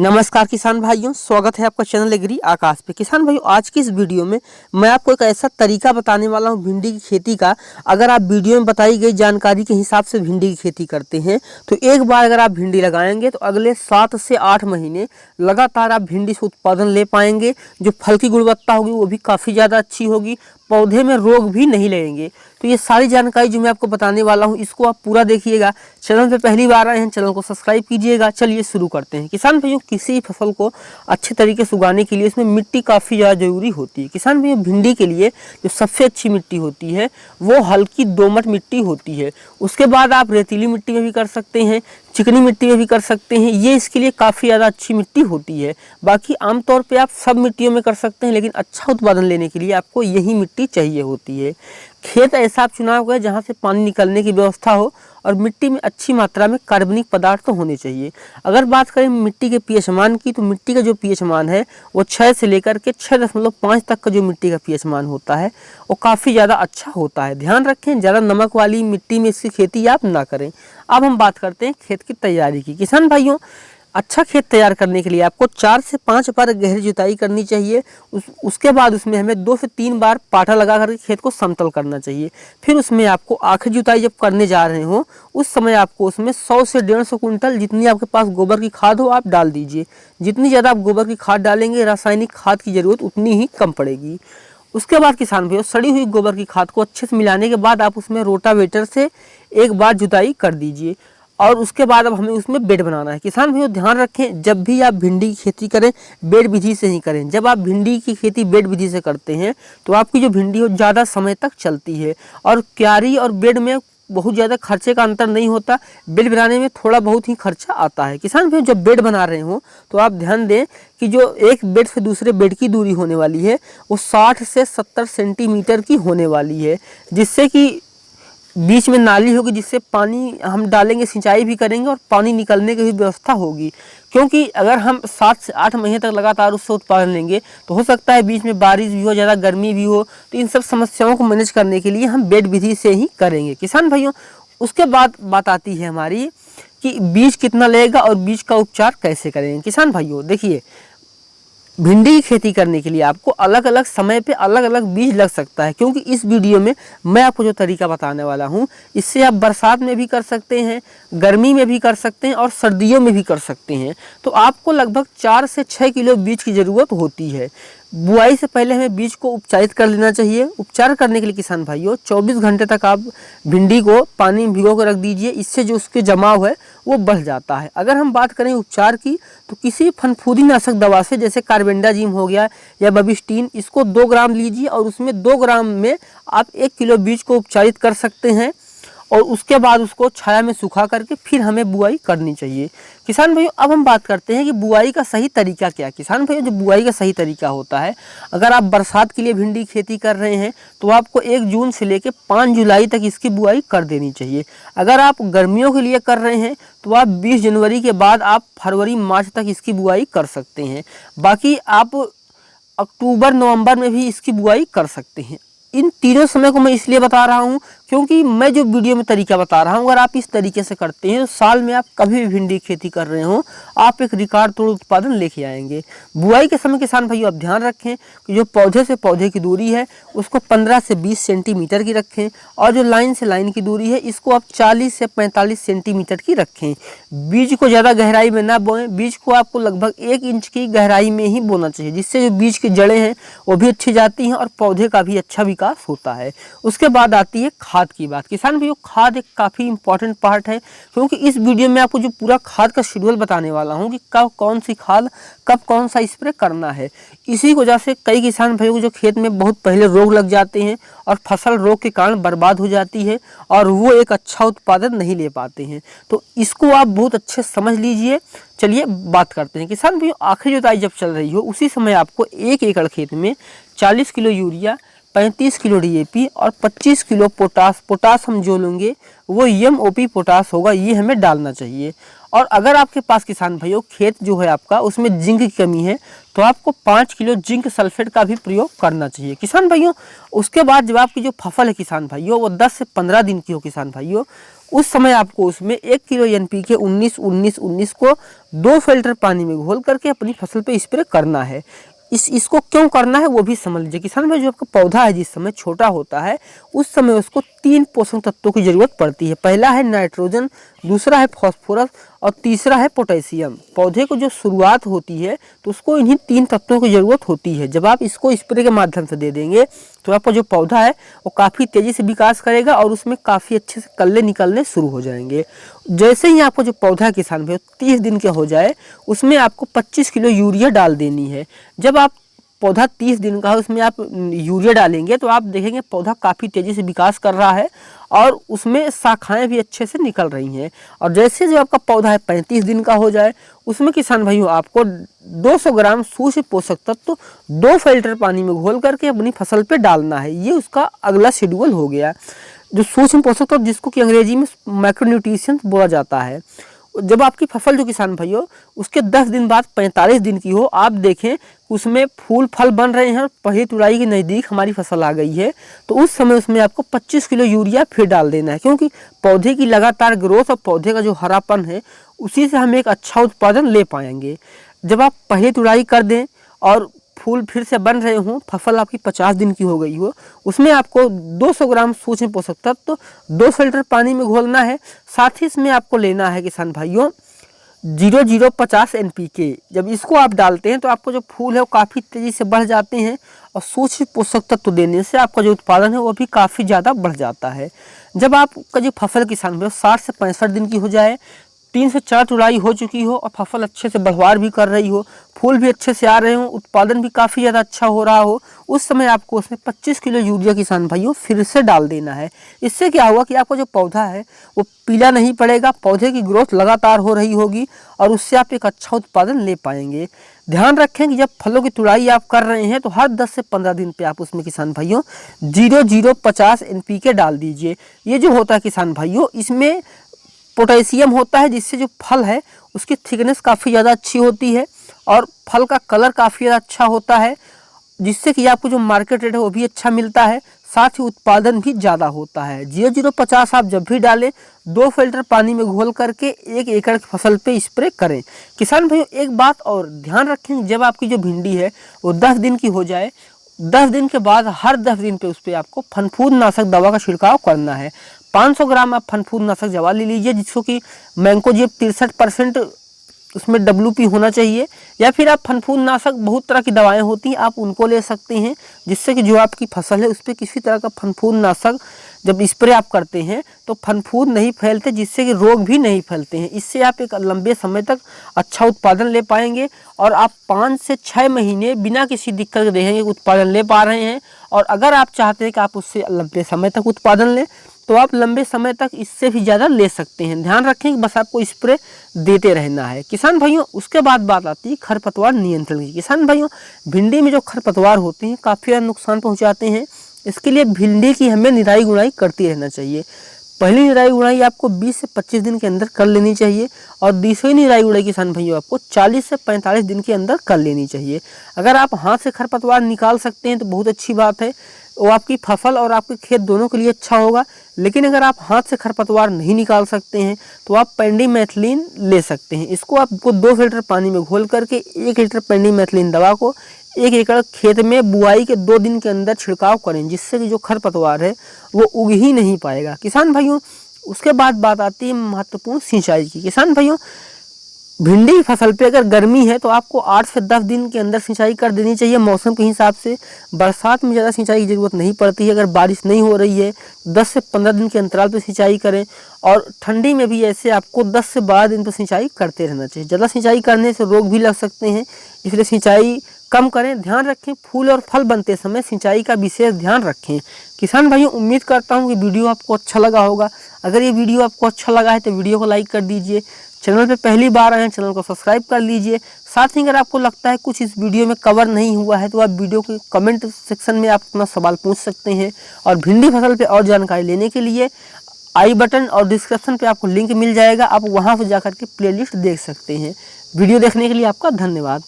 नमस्कार किसान भाइयों, स्वागत है आपका चैनल एग्री आकाश पे। किसान भाइयों, आज की इस वीडियो में मैं आपको एक ऐसा तरीका बताने वाला हूं भिंडी की खेती का। अगर आप वीडियो में बताई गई जानकारी के हिसाब से भिंडी की खेती करते हैं तो एक बार अगर आप भिंडी लगाएंगे तो अगले 7 से 8 महीने लगातार आप भिंडी से उत्पादन ले पाएंगे। जो फल की गुणवत्ता होगी वो भी काफ़ी ज़्यादा अच्छी होगी, पौधे में रोग भी नहीं लगेंगे। तो ये सारी जानकारी जो मैं आपको बताने वाला हूँ इसको आप पूरा देखिएगा। चैनल पे पहली बार आए हैं, चैनल को सब्सक्राइब कीजिएगा। चलिए शुरू करते हैं। किसान भाइयों, किसी फसल को अच्छे तरीके से उगाने के लिए इसमें मिट्टी काफ़ी ज़्यादा जरूरी होती है। किसान भाइयों, भिंडी के लिए जो सबसे अच्छी मिट्टी होती है वो हल्की दोमट मिट्टी होती है। उसके बाद आप रेतीली मिट्टी में भी कर सकते हैं, चिकनी मिट्टी में भी कर सकते हैं। ये इसके लिए काफ़ी ज़्यादा अच्छी मिट्टी होती है। बाकी आमतौर पे आप सब मिट्टियों में कर सकते हैं, लेकिन अच्छा उत्पादन लेने के लिए आपको यही मिट्टी चाहिए होती है। खेत ऐसा आप चुनाव करें जहाँ से पानी निकलने की व्यवस्था हो और मिट्टी में अच्छी मात्रा में कार्बनिक पदार्थ तो होने चाहिए। अगर बात करें मिट्टी के पीएच मान की, तो मिट्टी का जो पीएच मान है वो 6 से लेकर के 6.5 तक का जो मिट्टी का पीएच मान होता है वो काफ़ी ज़्यादा अच्छा होता है। ध्यान रखें, ज़्यादा नमक वाली मिट्टी में इसकी खेती आप ना करें। अब हम बात करते हैं खेत की तैयारी की। किसान भाइयों, अच्छा खेत तैयार करने के लिए आपको 4 से 5 बार गहरी जुताई करनी चाहिए। उसके बाद उसमें हमें 2 से 3 बार पाटा लगा करके खेत को समतल करना चाहिए। फिर उसमें आपको आखिरी जुताई जब करने जा रहे हो उस समय आपको उसमें 100 से 150 कुंटल जितनी आपके पास गोबर की खाद हो आप डाल दीजिए। जितनी ज़्यादा आप गोबर की खाद डालेंगे रासायनिक खाद की ज़रूरत उतनी ही कम पड़ेगी। उसके बाद किसान भाइयों, सड़ी हुई गोबर की खाद को अच्छे से मिलाने के बाद आप उसमें रोटावेटर से एक बार जुताई कर दीजिए और उसके बाद अब हमें उसमें बेड बनाना है। किसान भाइयों ध्यान रखें, जब भी आप भिंडी की खेती करें बेड विधि से ही करें। जब आप भिंडी की खेती बेड विधि से करते हैं तो आपकी जो भिंडी हो ज़्यादा समय तक चलती है और क्यारी और बेड में बहुत ज़्यादा खर्चे का अंतर नहीं होता। बेड बनाने में थोड़ा बहुत ही खर्चा आता है। किसान भाइयों, जब बेड बना रहे हो तो आप ध्यान दें कि जो एक बेड से दूसरे बेड की दूरी होने वाली है वो 60 से 70 सेंटीमीटर की होने वाली है, जिससे कि बीच में नाली होगी जिससे पानी हम डालेंगे, सिंचाई भी करेंगे और पानी निकलने की भी व्यवस्था होगी। क्योंकि अगर हम 7 से 8 महीने तक लगातार उससे उत्पादन लेंगे तो हो सकता है बीच में बारिश भी हो, ज़्यादा गर्मी भी हो। तो इन सब समस्याओं को मैनेज करने के लिए हम बेड विधि से ही करेंगे। किसान भाइयों, उसके बाद बात आती है हमारी कि बीज कितना लगेगा और बीज का उपचार कैसे करेंगे। किसान भाइयों देखिए, भिंडी की खेती करने के लिए आपको अलग अलग समय पे अलग अलग बीज लग सकता है। क्योंकि इस वीडियो में मैं आपको जो तरीका बताने वाला हूँ इससे आप बरसात में भी कर सकते हैं, गर्मी में भी कर सकते हैं और सर्दियों में भी कर सकते हैं। तो आपको लगभग 4 से 6 किलो बीज की ज़रूरत होती है। बुआई से पहले हमें बीज को उपचारित कर लेना चाहिए। उपचार करने के लिए किसान भाइयों 24 घंटे तक आप भिंडी को पानी में भिगो कर रख दीजिए। इससे जो उसके जमाव है वो बढ़ जाता है। अगर हम बात करें उपचार की तो किसी फनफूदी नाशक दवा से, जैसे कार्बेंडाजिम हो गया या बबिस्टीन, इसको 2 ग्राम लीजिए और उसमें 2 ग्राम में आप 1 किलो बीज को उपचारित कर सकते हैं और उसके बाद उसको छाया में सुखा करके फिर हमें बुआई करनी चाहिए। किसान भाइयों, अब हम बात करते हैं कि बुआई का सही तरीका क्या है। किसान भाइयों, जो बुआई का सही तरीका होता है, अगर आप बरसात के लिए भिंडी खेती कर रहे हैं तो आपको 1 जून से लेकर 5 जुलाई तक इसकी बुआई कर देनी चाहिए। अगर आप गर्मियों के लिए कर रहे हैं तो आप 20 जनवरी के बाद आप फरवरी मार्च तक इसकी बुआई कर सकते हैं। बाकी आप अक्टूबर नवंबर में भी इसकी बुआई कर सकते हैं। इन तीनों समय को मैं इसलिए बता रहा हूँ क्योंकि मैं जो वीडियो में तरीका बता रहा हूँ अगर आप इस तरीके से करते हैं तो साल में आप कभी भी भिंडी की खेती कर रहे हो आप एक रिकॉर्ड तोड़ उत्पादन लेके आएंगे। बुआई के समय किसान भाइयों आप ध्यान रखें कि जो पौधे से पौधे की दूरी है उसको 15 से 20 सेंटीमीटर की रखें और जो लाइन से लाइन की दूरी है इसको आप 40 से 45 सेंटीमीटर की रखें। बीज को ज़्यादा गहराई में ना बोएं, बीज को आपको लगभग 1 इंच की गहराई में ही बोना चाहिए, जिससे जो बीज की जड़ें हैं वो भी अच्छी जाती हैं और पौधे का भी अच्छा विकास होता है। उसके बाद आती है खाद की बात। किसान भाइयों, खाद एक काफ़ी इंपॉर्टेंट पार्ट है क्योंकि इस वीडियो में आपको जो पूरा खाद का शेड्यूल बताने वाला हूँ कि कब कौन सी खाद कब कौन सा स्प्रे करना है। इसी वजह से कई किसान भाइयों को जो खेत में बहुत पहले रोग लग जाते हैं और फसल रोग के कारण बर्बाद हो जाती है और वो एक अच्छा उत्पादन नहीं ले पाते हैं। तो इसको आप बहुत अच्छे समझ लीजिए। चलिए बात करते हैं। किसान भाइयों, आखिरी जुताई जब चल रही हो उसी समय आपको 1 एकड़ खेत में 40 किलो यूरिया, 35 किलो डीएपी और 25 किलो पोटास हम जो लेंगे वो एमओपी पोटास होगा, ये हमें डालना चाहिए। और अगर आपके पास किसान भाइयों खेत जो है आपका उसमें जिंक की कमी है तो आपको 5 किलो जिंक सल्फेट का भी प्रयोग करना चाहिए किसान भाइयों। उसके बाद जब आपकी जो फसल है किसान भाइयों वो 10 से 15 दिन की हो किसान भाइयों, उस समय आपको उसमें 1 किलो NPK 19-19-19 को 2 फिल्टर पानी में घोल करके अपनी फसल पे स्प्रे करना है। इसको क्यों करना है वो भी समझ लीजिए किसान भाई। जो आपका पौधा है जिस समय छोटा होता है उस समय उसको 3 पोषक तत्वों की जरूरत पड़ती है। पहला है नाइट्रोजन, दूसरा है फास्फोरस और तीसरा है पोटेशियम। पौधे को जो शुरुआत होती है तो उसको इन्हीं 3 तत्वों की जरूरत होती है। जब आप इसको स्प्रे के माध्यम से दे देंगे तो आपका जो पौधा है वो काफ़ी तेज़ी से विकास करेगा और उसमें काफ़ी अच्छे से कल्ले निकलने शुरू हो जाएंगे। जैसे ही आपको जो पौधा है किसान भाई 30 दिन के हो जाए उसमें आपको 25 किलो यूरिया डाल देनी है। जब आप पौधा 30 दिन का है उसमें आप यूरिया डालेंगे तो आप देखेंगे पौधा काफ़ी तेज़ी से विकास कर रहा है और उसमें शाखाएं भी अच्छे से निकल रही हैं। और जैसे जो आपका पौधा है 35 दिन का हो जाए उसमें किसान भाइयों आपको 200 ग्राम सूक्ष्म पोषक तत्व 2 फिल्टर पानी में घोल करके अपनी फसल पे डालना है। ये उसका अगला शेड्यूल हो गया। जो सूक्ष्म पोषक तत्व जिसको कि अंग्रेजी में माइक्रोन्यूट्रिशंस बोला जाता है, जब आपकी फसल जो किसान भाइयों उसके 10 दिन बाद 45 दिन की हो, आप देखें उसमें फूल फल बन रहे हैं, पहली तुड़ाई के नज़दीक हमारी फसल आ गई है, तो उस समय उसमें आपको 25 किलो यूरिया फिर डाल देना है। क्योंकि पौधे की लगातार ग्रोथ और पौधे का जो हरापन है उसी से हम एक अच्छा उत्पादन ले पाएंगे। जब आप पहली तुड़ाई कर दें और फूल फिर से बन रहे हों, फसल आपकी 50 दिन की हो गई हो, उसमें आपको 200 ग्राम सूक्ष्म पोषक तत्व 2 फिल्टर पानी में घोलना है। साथ ही इसमें आपको लेना है किसान भाइयों 0050 NPK। जब इसको आप डालते हैं तो आपको जो फूल है वो काफ़ी तेज़ी से बढ़ जाते हैं और सूक्ष्म पोषक तत्व देने से आपका जो उत्पादन है वो भी काफ़ी ज़्यादा बढ़ जाता है। जब आपका जो फसल किसान भाइयों 60 से 65 दिन की हो जाए, 3 से 4 तुड़ाई हो चुकी हो और फसल अच्छे से बढ़वार भी कर रही हो, फूल भी अच्छे से आ रहे हो, उत्पादन भी काफ़ी ज़्यादा अच्छा हो रहा हो, उस समय आपको उसमें 25 किलो यूरिया किसान भाइयों फिर से डाल देना है। इससे क्या होगा कि आपका जो पौधा है वो पीला नहीं पड़ेगा, पौधे की ग्रोथ लगातार हो रही होगी और उससे आप एक अच्छा उत्पादन ले पाएंगे। ध्यान रखें कि जब फलों की तुड़ाई आप कर रहे हैं तो हर 10 से 15 दिन पे आप उसमें किसान भाइयों 0050 NPK डाल दीजिए। ये जो होता है किसान भाइयों इसमें पोटेशियम होता है जिससे जो फल है उसकी थिकनेस काफ़ी ज़्यादा अच्छी होती है और फल का कलर काफ़ी ज़्यादा अच्छा होता है, जिससे कि आपको जो मार्केट रेट है वो भी अच्छा मिलता है, साथ ही उत्पादन भी ज़्यादा होता है। 0050 आप जब भी डालें 2 फिल्टर पानी में घोल करके 1 एकड़ की फसल पे स्प्रे करें। किसान भाइयों एक बात और ध्यान रखें, जब आपकी जो भिंडी है वो 10 दिन की हो जाए, 10 दिन के बाद हर 10 दिन पे उस पर आपको फनफूद नाशक दवा का छिड़काव करना है। 500 ग्राम आप फनफूद नाशक दवा ले लीजिए जिसको कि मैंकोजेब 63% उसमें WP होना चाहिए, या फिर आप फनफूद नाशक बहुत तरह की दवाएं होती हैं आप उनको ले सकते हैं, जिससे कि जो आपकी फसल है उस पर किसी तरह का फनफूद नाशक जब स्प्रे आप करते हैं तो फनफूद नहीं फैलते, जिससे कि रोग भी नहीं फैलते हैं। इससे आप एक लंबे समय तक अच्छा उत्पादन ले पाएंगे और आप 5 से 6 महीने बिना किसी दिक्कत के देखेंगे उत्पादन ले पा रहे हैं। और अगर आप चाहते हैं कि आप उससे लंबे समय तक उत्पादन लें तो आप लंबे समय तक इससे भी ज़्यादा ले सकते हैं। ध्यान रखें कि बस आपको स्प्रे देते रहना है किसान भाइयों। उसके बाद बात आती है खरपतवार नियंत्रण की। किसान भाइयों भिंडी में जो खरपतवार होते हैं काफ़ी ज़्यादा नुकसान पहुंचाते हैं, इसके लिए भिंडी की हमें निराई गुड़ाई करती रहना चाहिए। पहली निराई गुड़ाई आपको 20 से 25 दिन के अंदर कर लेनी चाहिए और दूसरी निराई गुड़ाई किसान भाइयों आपको 40 से 45 दिन के अंदर कर लेनी चाहिए। अगर आप हाथ से खरपतवार निकाल सकते हैं तो बहुत अच्छी बात है, वो आपकी फसल और आपके खेत दोनों के लिए अच्छा होगा। लेकिन अगर आप हाथ से खरपतवार नहीं निकाल सकते हैं तो आप पेंडीमेथलिन ले सकते हैं। इसको आपको 2 फिल्टर पानी में घोल करके 1 लीटर पेंडीमेथलिन दवा को 1 एकड़ खेत में बुआई के 2 दिन के अंदर छिड़काव करें, जिससे कि जो खरपतवार है वो उग ही नहीं पाएगा किसान भाइयों। उसके बाद बात आती है महत्वपूर्ण सिंचाई की। किसान भाइयों भिंडी की फसल पे अगर गर्मी है तो आपको 8 से 10 दिन के अंदर सिंचाई कर देनी चाहिए मौसम के हिसाब से। बरसात में ज़्यादा सिंचाई की ज़रूरत नहीं पड़ती है। अगर बारिश नहीं हो रही है 10 से 15 दिन के अंतराल पे सिंचाई करें और ठंडी में भी ऐसे आपको 10 से 12 दिन पर सिंचाई करते रहना चाहिए। ज़्यादा सिंचाई करने से रोग भी लग सकते हैं, इसलिए सिंचाई कम करें। ध्यान रखें फूल और फल बनते समय सिंचाई का विशेष ध्यान रखें। किसान भाइयों उम्मीद करता हूँ कि वीडियो आपको अच्छा लगा होगा। अगर ये वीडियो आपको अच्छा लगा है तो वीडियो को लाइक कर दीजिए, चैनल पे पहली बार आए हैं चैनल को सब्सक्राइब कर लीजिए। साथ ही अगर आपको लगता है कुछ इस वीडियो में कवर नहीं हुआ है तो आप वीडियो के कमेंट सेक्शन में आप अपना सवाल पूछ सकते हैं। और भिंडी फसल पे और जानकारी लेने के लिए आई बटन और डिस्क्रिप्शन पे आपको लिंक मिल जाएगा, आप वहाँ से जाकर के प्लेलिस्ट देख सकते हैं। वीडियो देखने के लिए आपका धन्यवाद।